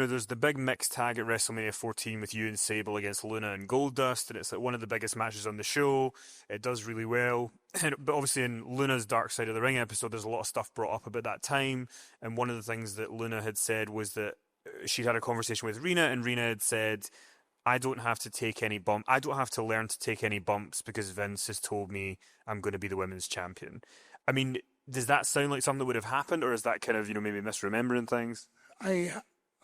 there's the big mixed tag at WrestleMania 14 with you and Sable against Luna and Goldust, and it's like one of the biggest matches on the show. It does really well. But obviously in Luna's Dark Side of the Ring episode, there's a lot of stuff brought up about that time. And one of the things that Luna had said was that she'd had a conversation with Rena, and Rena had said, I don't have to take any bump. I don't have to learn to take any bumps because Vince has told me I'm going to be the women's champion. I mean, does that sound like something that would have happened, or is that kind of, maybe misremembering things?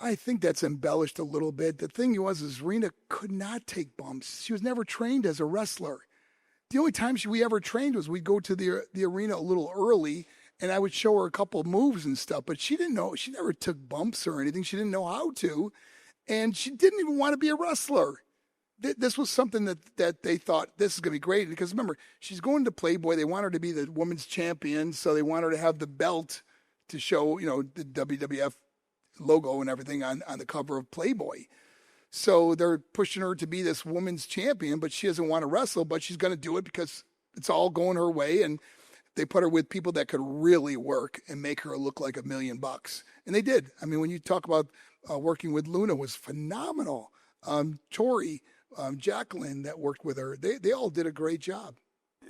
I think that's embellished a little bit. The thing is Rena could not take bumps. She was never trained as a wrestler. The only time we ever trained was we'd go to the arena a little early, and I would show her a couple of moves and stuff, but she didn't know. She never took bumps or anything. She didn't know how to, and she didn't even want to be a wrestler. This was something that they thought this is going to be great, because remember, she's going to Playboy. They want her to be the women's champion, so they want her to have the belt to show, the WWF logo and everything on the cover of Playboy. So they're pushing her to be this women's champion, but she doesn't want to wrestle, but she's going to do it because it's all going her way. And they put her with people that could really work and make her look like $1 million. And they did. I mean, when you talk about working with Luna, was phenomenal. Tori, Jacqueline that worked with her, they all did a great job.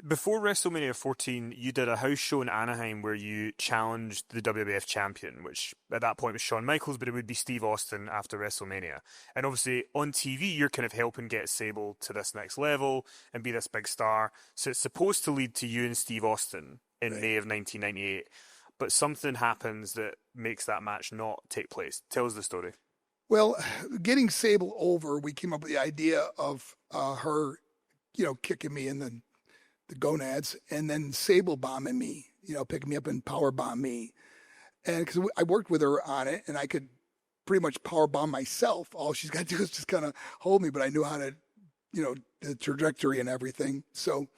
Before WrestleMania 14, you did a house show in Anaheim where you challenged the WWF champion, which at that point was Shawn Michaels, but it would be Steve Austin after WrestleMania. And obviously on TV, you're kind of helping get Sable to this next level and be this big star. So it's supposed to lead to you and Steve Austin in May of 1998. But something happens that makes that match not take place. Tell us the story. Well, getting Sable over, we came up with the idea of her, kicking me in the gonads, and then Sable bombing me, picking me up and power bomb me. And because I worked with her on it, and I could pretty much power bomb myself. All she's got to do is just kind of hold me, but I knew how to, the trajectory and everything. So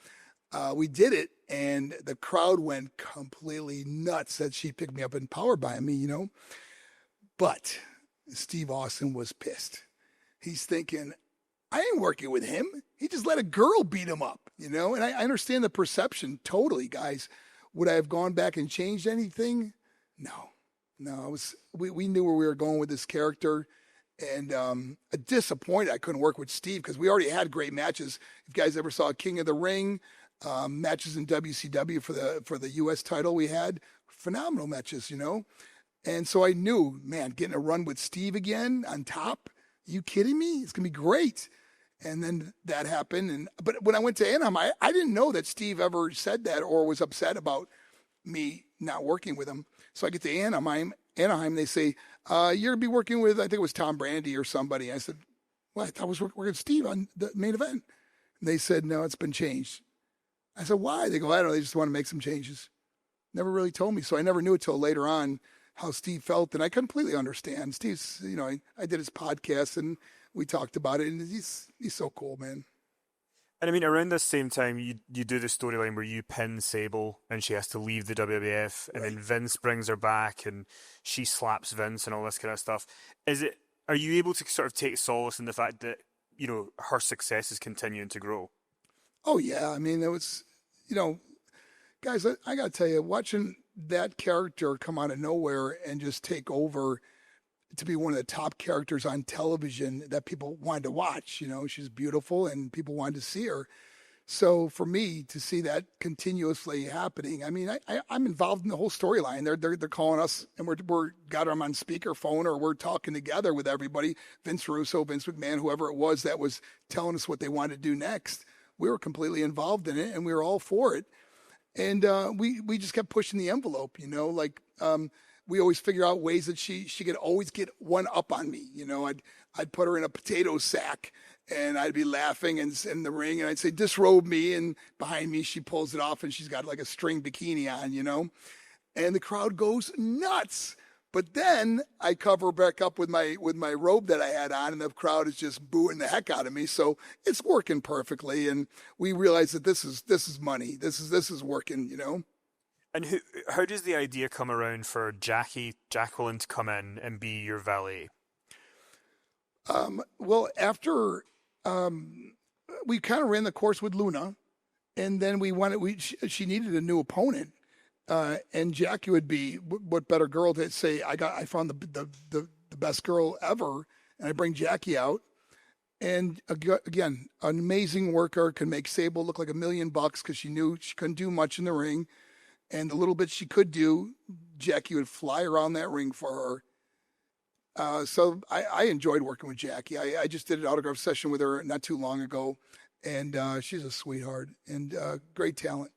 we did it, and the crowd went completely nuts that she picked me up and power bombed me, But Steve Austin was pissed. He's thinking, I ain't working with him. He just let a girl beat him up, And I understand the perception totally, guys. Would I have gone back and changed anything? No. We knew where we were going with this character, and disappointed I couldn't work with Steve because we already had great matches. If you guys ever saw King of the Ring, matches in WCW for the U.S. title, we had phenomenal matches, And so I knew, man, getting a run with Steve again on top, are you kidding me? It's going to be great. And then that happened. But when I went to Anaheim, I didn't know that Steve ever said that or was upset about me not working with him. So I get to Anaheim, they say, you're going to be working with, I think it was Tom Brandi or somebody. I said, well, I thought I was working with Steve on the main event. And they said, no, it's been changed. I said, why? They go, I don't know, they just want to make some changes. Never really told me. So I never knew until later on how Steve felt, and I completely understand. Steve's, I did his podcast, and we talked about it, and he's so cool, man. And I mean, around this same time, you do the storyline where you pin Sable, and she has to leave the WWF, and then Vince brings her back, and she slaps Vince and all this kind of stuff. Are you able to sort of take solace in the fact that, her success is continuing to grow? Oh, yeah. I mean, it was, guys, I got to tell you, watching that character come out of nowhere and just take over to be one of the top characters on television that people wanted to watch. She's beautiful and people wanted to see her. So for me to see that continuously happening, I mean, I'm involved in the whole storyline. They're calling us, and we're got them on speakerphone, or we're talking together with everybody. Vince Russo, Vince McMahon, whoever it was that was telling us what they wanted to do next. We were completely involved in it, and we were all for it. And we just kept pushing the envelope, we always figure out ways that she could always get one up on me. I'd put her in a potato sack, and I'd be laughing in the ring, and I'd say, disrobe me, and behind me she pulls it off, and she's got like a string bikini on, and the crowd goes nuts. But then I cover back up with my robe that I had on, and the crowd is just booing the heck out of me. So it's working perfectly, and we realize that this is money. This is working, And how does the idea come around for Jacqueline to come in and be your valet? Well, after we kind of ran the course with Luna, and then she needed a new opponent. And Jackie would be what better girl to say, I found the the best girl ever. And I bring Jackie out. And again, an amazing worker, can make Sable look like $1 million because she knew she couldn't do much in the ring. And the little bit she could do, Jackie would fly around that ring for her. So I enjoyed working with Jackie. I just did an autograph session with her not too long ago. And she's a sweetheart and great talent.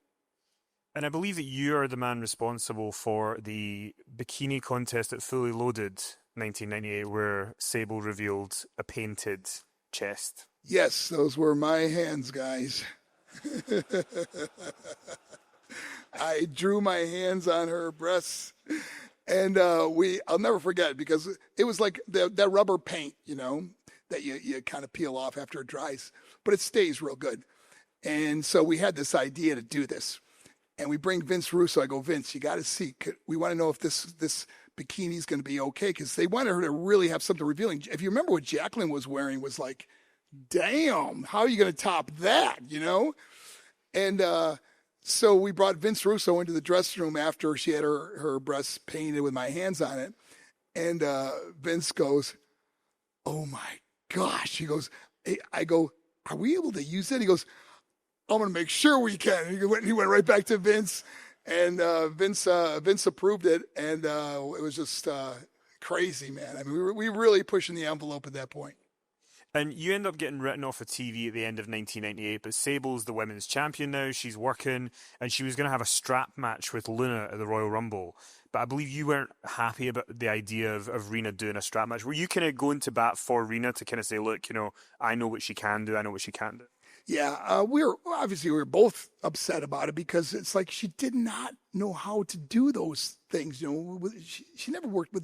And I believe that you are the man responsible for the bikini contest at Fully Loaded 1998, where Sable revealed a painted chest. Yes, those were my hands, guys. I drew my hands on her breasts, and I'll never forget, because it was like that rubber paint, that you kind of peel off after it dries, but it stays real good. And so we had this idea to do this, and we bring Vince Russo. I go, Vince, you got to see. We want to know if this bikini is going to be okay, because they wanted her to really have something revealing. If you remember what Jacqueline was wearing, was like, damn, how are you going to top that, And so we brought Vince Russo into the dressing room after she had her breasts painted with my hands on it. And Vince goes, oh my gosh. He goes, I go, are we able to use it? He goes, I'm going to make sure we can. And he went right back to Vince, and Vince approved it. And it was just crazy, man. I mean, we were really pushing the envelope at that point. And you end up getting written off of TV at the end of 1998, but Sable's the women's champion now. She's working, and she was going to have a strap match with Luna at the Royal Rumble. But I believe you weren't happy about the idea of Rena doing a strap match. Were you kind of going to bat for Rena to kind of say, look, I know what she can do, I know what she can't do? Yeah, we were both upset about it, because it's like she did not know how to do those things. She never worked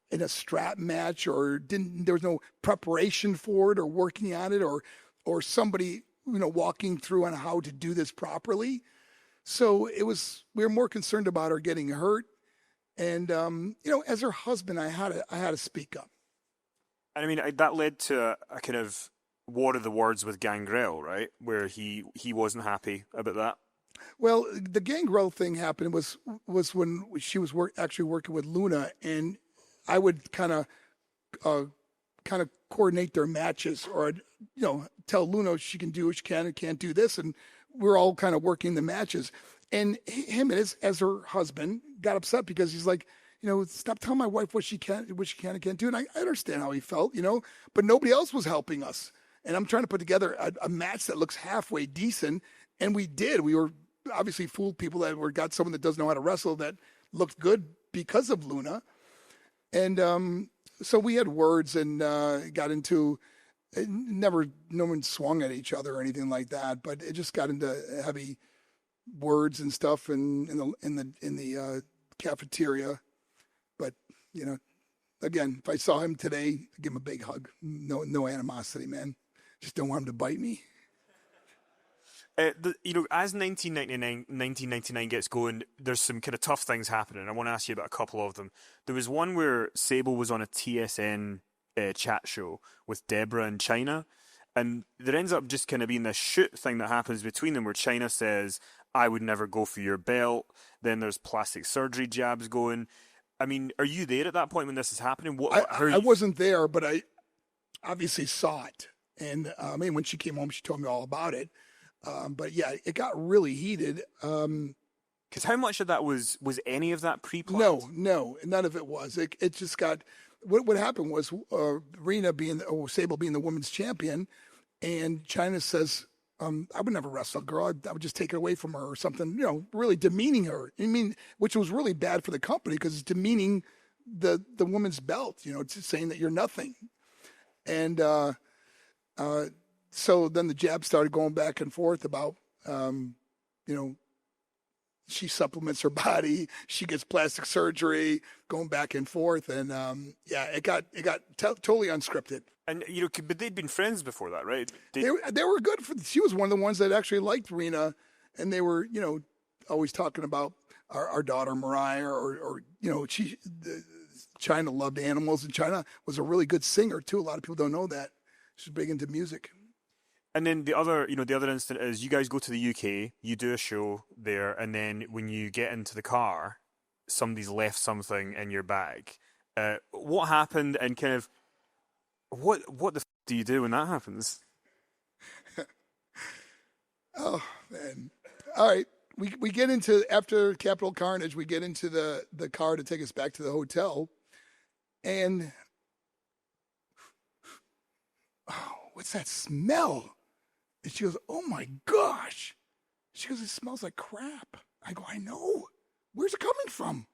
in a strap match, or there was no preparation for it or working on it, or somebody, walking through on how to do this properly. So we were more concerned about her getting hurt. And, as her husband, I had to speak up. And I mean, that led to a kind of war of the words with Gangrel, right? Where he wasn't happy about that. Well, the Gangrel thing happened was when she was actually working with Luna, and I would kind of coordinate their matches, or I'd, tell Luna she can do what she can and can't do this, and we're all kind of working the matches. And him, as her husband, got upset because he's like, stop telling my wife what she can and can't do. And I understand how he felt, but nobody else was helping us. And I'm trying to put together a match that looks halfway decent, and we did. We were obviously fooled people that got someone that doesn't know how to wrestle that looked good because of Luna. And so we had words and got into no one swung at each other or anything like that, but it just got into heavy words and stuff in the cafeteria. But again, if I saw him today, I'd give him a big hug. No animosity, man. Just don't want him to bite me. As 1999 gets going, there's some kind of tough things happening. I want to ask you about a couple of them. There was one where Sable was on a TSN chat show with Deborah and China, and there ends up just kind of being this shoot thing that happens between them where China says, I would never go for your belt. Then there's plastic surgery jabs going. I mean, are you there at that point when this is happening? I wasn't there, but I obviously saw it. And when she came home, she told me all about it. But yeah, it got really heated. Because how much of that was any of that pre-planned? No, none of it was. It just got. What happened was Sable being the women's champion, and China says, I would never wrestle a girl. I would just take it away from her or something. Really demeaning her. I mean, which was really bad for the company because it's demeaning the woman's belt. It's saying that you're nothing. And so then the jab started going back and forth about, she supplements her body, she gets plastic surgery, going back and forth, and it got totally unscripted. And but they'd been friends before that, right? They were good. She was one of the ones that actually liked Rena, and they were always talking about our daughter Mariah, or China loved animals, and China was a really good singer too. A lot of people don't know that. She's big into music. And then the other instant is you guys go to the UK, you do a show there, and then when you get into the car, somebody's left something in your bag, What happened, and kind of what the do you do when that happens? Oh man! All right, we get into after Capital Carnage. We get into the car to take us back to the hotel, and oh, what's that smell? And she goes, "Oh my gosh!" She goes, "It smells like crap." I go, "I know. Where's it coming from?"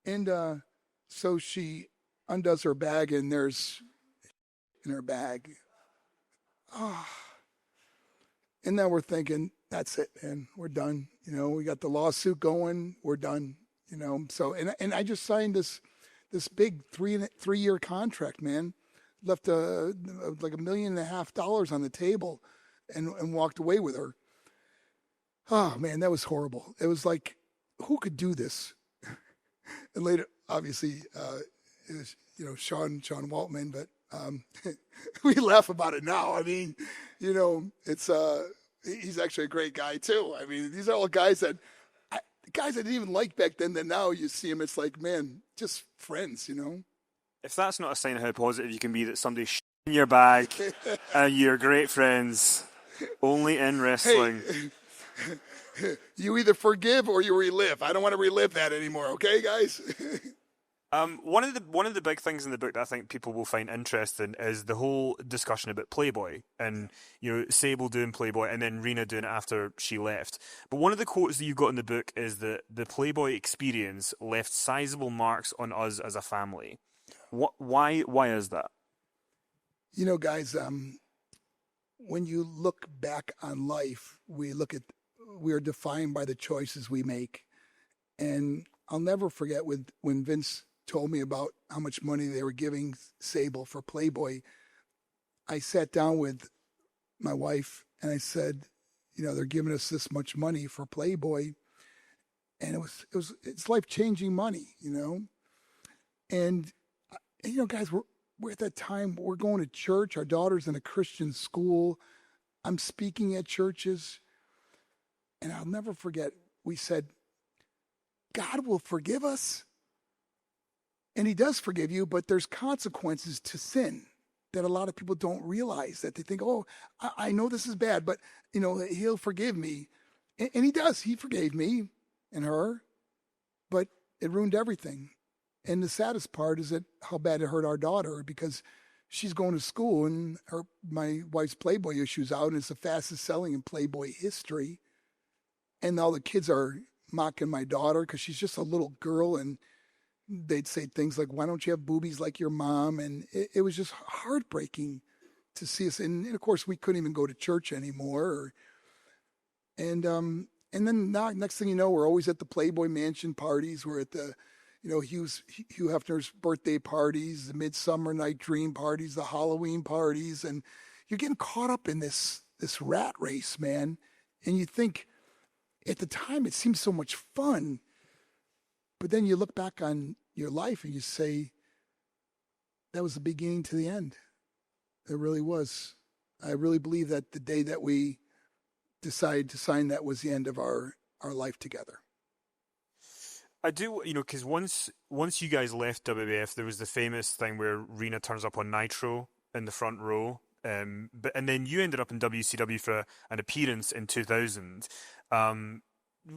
And so she undoes her bag, and there's in her bag. Oh. And now we're thinking, that's it, man. We're done. We got the lawsuit going. We're done. So and I just signed this big 3-year contract, man. Left like $1.5 million on the table, and walked away with her. Oh man, that was horrible. It was like, who could do this? And later, obviously, it was Sean Waltman, but we laugh about it now. I mean, it's he's actually a great guy too. I mean, these are all guys that I didn't even like back then. That now you see him, it's like, man, just friends. If that's not a sign of how positive you can be, that somebody's in your bag and you're great friends, only in wrestling. Hey, you either forgive or you relive. I don't want to relive that anymore. Okay, guys. One of the big things in the book that I think people will find interesting is the whole discussion about Playboy, and Sable doing Playboy and then Rena doing it after she left. But one of the quotes that you got in the book is that the Playboy experience left sizable marks on us as a family. Why is that? Guys, when you look back on life, we are defined by the choices we make, and I'll never forget when Vince told me about how much money they were giving Sable for Playboy. I sat down with my wife and I said, they're giving us this much money for Playboy, and it's life-changing money, And guys, we're at that time, we're going to church. Our daughter's in a Christian school. I'm speaking at churches, and I'll never forget. We said, God will forgive us. And he does forgive you, but there's consequences to sin that a lot of people don't realize, that they think, oh, I know this is bad, but, he'll forgive me. And he does. He forgave me and her, but it ruined everything. And the saddest part is that how bad it hurt our daughter, because she's going to school and my wife's Playboy issue's out, and it's the fastest selling in Playboy history. And all the kids are mocking my daughter because she's just a little girl, and they'd say things like, why don't you have boobies like your mom? And it was just heartbreaking to see us. And of course, we couldn't even go to church anymore. And then now, next thing you know, we're always at the Playboy Mansion parties. We're at the, Hugh Hefner's birthday parties, the Midsummer Night Dream parties, the Halloween parties. And you're getting caught up in this rat race, man. And you think, at the time, it seems so much fun. But then you look back on your life and you say, that was the beginning to the end. It really was. I really believe that the day that we decided to sign that was the end of our life together. I do, because once you guys left WWF, there was the famous thing where Rena turns up on Nitro in the front row. And then you ended up in WCW for an appearance in 2000.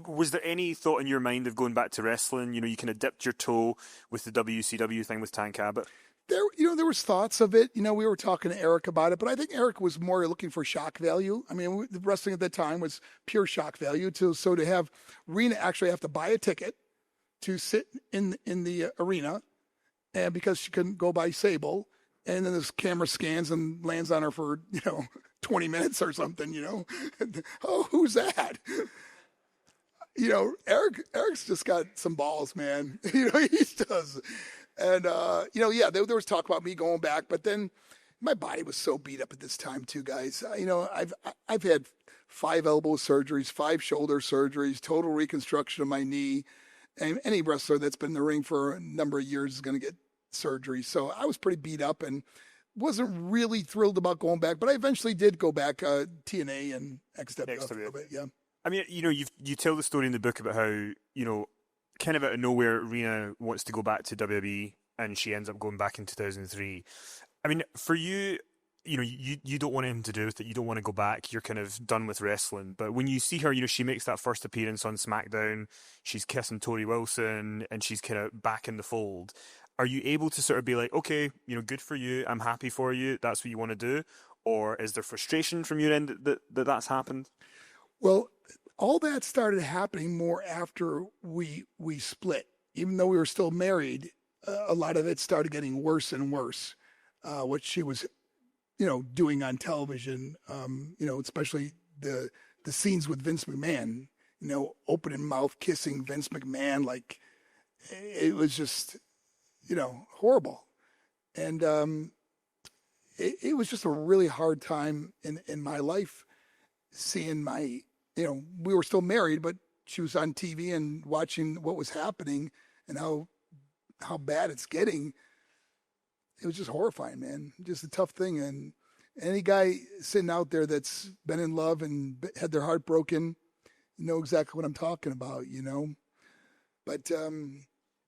Was there any thought in your mind of going back to wrestling? You kind of dipped your toe with the WCW thing with Tank Abbott. There was thoughts of it. We were talking to Eric about it, but I think Eric was more looking for shock value. I mean, the wrestling at that time was pure shock value. So to have Rena actually have to buy a ticket to sit in the arena, and because she couldn't go by Sable, and then this camera scans and lands on her for 20 minutes or something. Oh, who's that? Eric's just got some balls, man. He does. And, there was talk about me going back, but then my body was so beat up at this time too, guys. I've had 5 elbow surgeries, 5 shoulder surgeries, total reconstruction of my knee. And any wrestler that's been in the ring for a number of years is going to get surgery. So I was pretty beat up and wasn't really thrilled about going back, but I eventually did go back, TNA and XWF a little bit, yeah. I mean, you tell the story in the book about how, kind of out of nowhere, Rena wants to go back to WWE, and she ends up going back in 2003. I mean, for you, you don't want anything to do with it. You don't want to go back. You're kind of done with wrestling. But when you see her, she makes that first appearance on SmackDown. She's kissing Tori Wilson, and she's kind of back in the fold. Are you able to sort of be like, okay, good for you. I'm happy for you. That's what you want to do? Or is there frustration from your end that's happened? Well, all that started happening more after we split. Even though we were still married, a lot of it started getting worse and worse. What she was, doing on television, especially the scenes with Vince McMahon, opening mouth kissing Vince McMahon, like it was just, horrible. And it was just a really hard time in my life seeing my, we were still married, but she was on TV and watching what was happening and how bad it's getting. It was just horrifying, man. Just a tough thing. And any guy sitting out there that's been in love and had their heart broken, know exactly what I'm talking about, But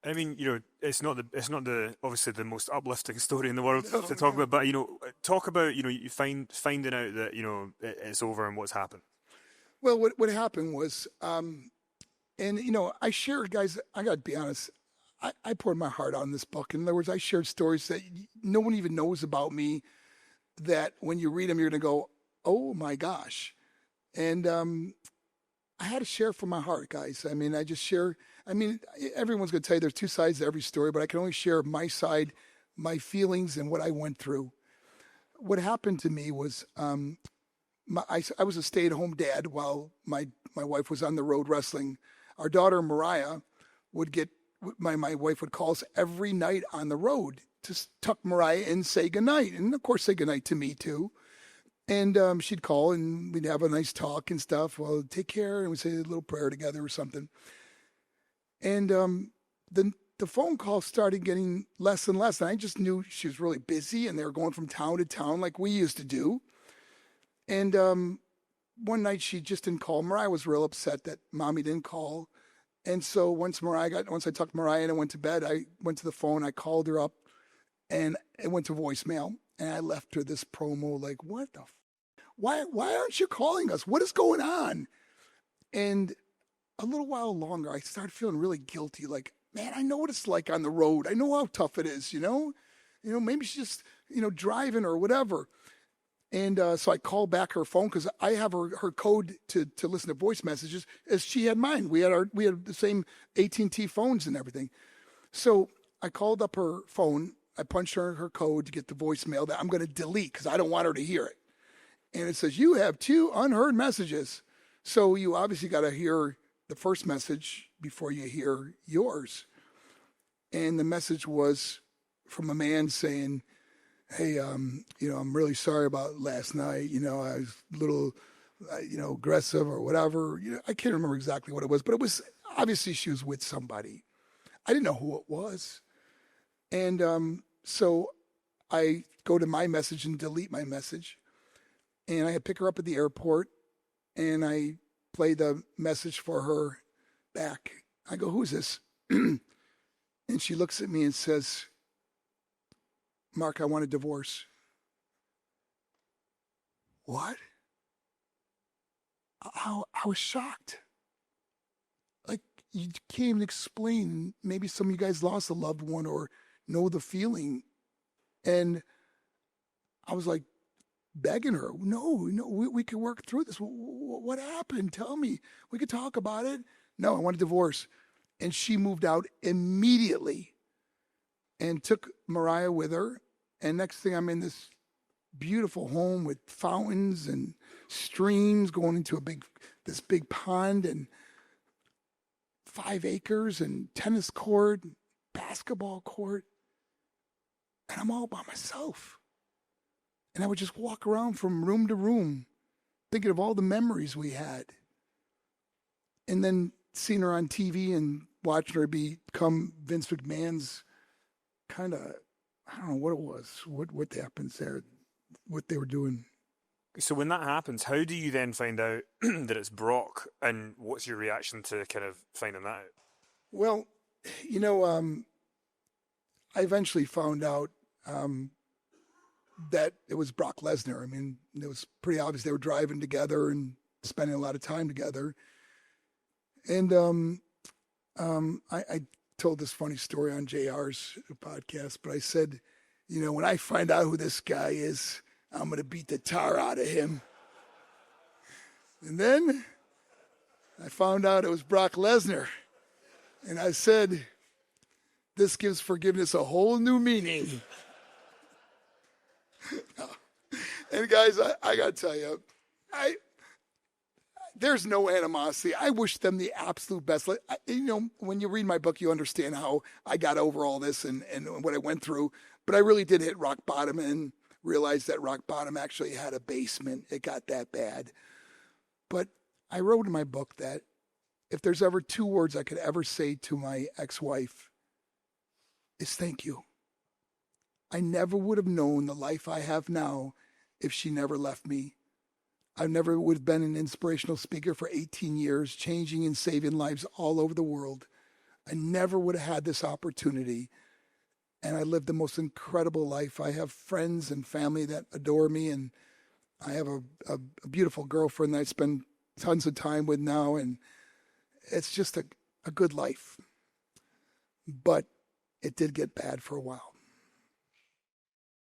I mean, it's not the obviously the most uplifting story in the world to talk about, but talk about you finding out that it's over and what's happened. Well, what happened was, and I shared, guys. I got to be honest. I poured my heart out in this book. In other words, I shared stories that no one even knows about me, that when you read them, you're going to go, oh my gosh. And I had to share from my heart, guys. I mean, I just share. I mean, everyone's going to tell you there's two sides to every story, but I can only share my side, my feelings, and what I went through. What happened to me was I was a stay-at-home dad while my wife was on the road wrestling. Our daughter, Mariah, would get my wife would call us every night on the road to tuck Mariah in, say goodnight, and of course say goodnight to me too. And she'd call and we'd have a nice talk and stuff. Well, take care, and we'd say a little prayer together or something. And the phone calls started getting less and less, and I just knew she was really busy, and they were going from town to town like we used to do. And one night she just didn't call. Mariah was real upset that Mommy didn't call. And so once I tucked Mariah in and went to bed, I went to the phone, I called her up, and it went to voicemail. And I left her this promo like, what the why aren't you calling us? What is going on? And a little while longer, I started feeling really guilty. Like, man, I know what it's like on the road. I know how tough it is, maybe she's just, driving or whatever. And so I called back her phone because I have her code to listen to voice messages as she had mine. We had the same AT&T phones and everything. So I called up her phone. I punched her code to get the voicemail that I'm going to delete because I don't want her to hear it. And it says, you have 2 unheard messages. So you obviously got to hear the first message before you hear yours. And the message was from a man saying, hey, I'm really sorry about last night. I was a little, aggressive or whatever. I can't remember exactly what it was, but it was obviously she was with somebody. I didn't know who it was. And so I go to my message and delete my message. And I pick her up at the airport and I play the message for her back. I go, who's this? And she looks at me and says, Mark, I want a divorce. What? I was shocked. Like, you can't even explain. Maybe some of you guys lost a loved one or know the feeling. And I was like begging her, no, we can work through this. What happened? Tell me. We could talk about it. No, I want a divorce. And she moved out immediately and took Mariah with her. And next thing, I'm in this beautiful home with fountains and streams going into this big pond and 5 acres and tennis court, basketball court. And I'm all by myself. And I would just walk around from room to room, thinking of all the memories we had. And then seeing her on TV and watching her become Vince McMahon's kind of, I don't know what it was, what happens there, what they were doing. So when that happens, how do you then find out that it's Brock, and what's your reaction to kind of finding that out? Well, I eventually found out that it was Brock Lesnar. I mean, it was pretty obvious they were driving together and spending a lot of time together. And I told this funny story on JR's podcast, but I said, when I find out who this guy is, I'm going to beat the tar out of him. And then I found out it was Brock Lesnar. And I said, this gives forgiveness a whole new meaning. And guys, I got to tell you, there's no animosity. I wish them the absolute best. When you read my book, you understand how I got over all this and what I went through. But I really did hit rock bottom and realized that rock bottom actually had a basement. It got that bad. But I wrote in my book that if there's ever 2 words I could ever say to my ex-wife, it's thank you. I never would have known the life I have now if she never left me. I never would have been an inspirational speaker for 18 years, changing and saving lives all over the world. I never would have had this opportunity. And I lived the most incredible life. I have friends and family that adore me, and I have a beautiful girlfriend that I spend tons of time with now, and it's just a good life. But it did get bad for a while.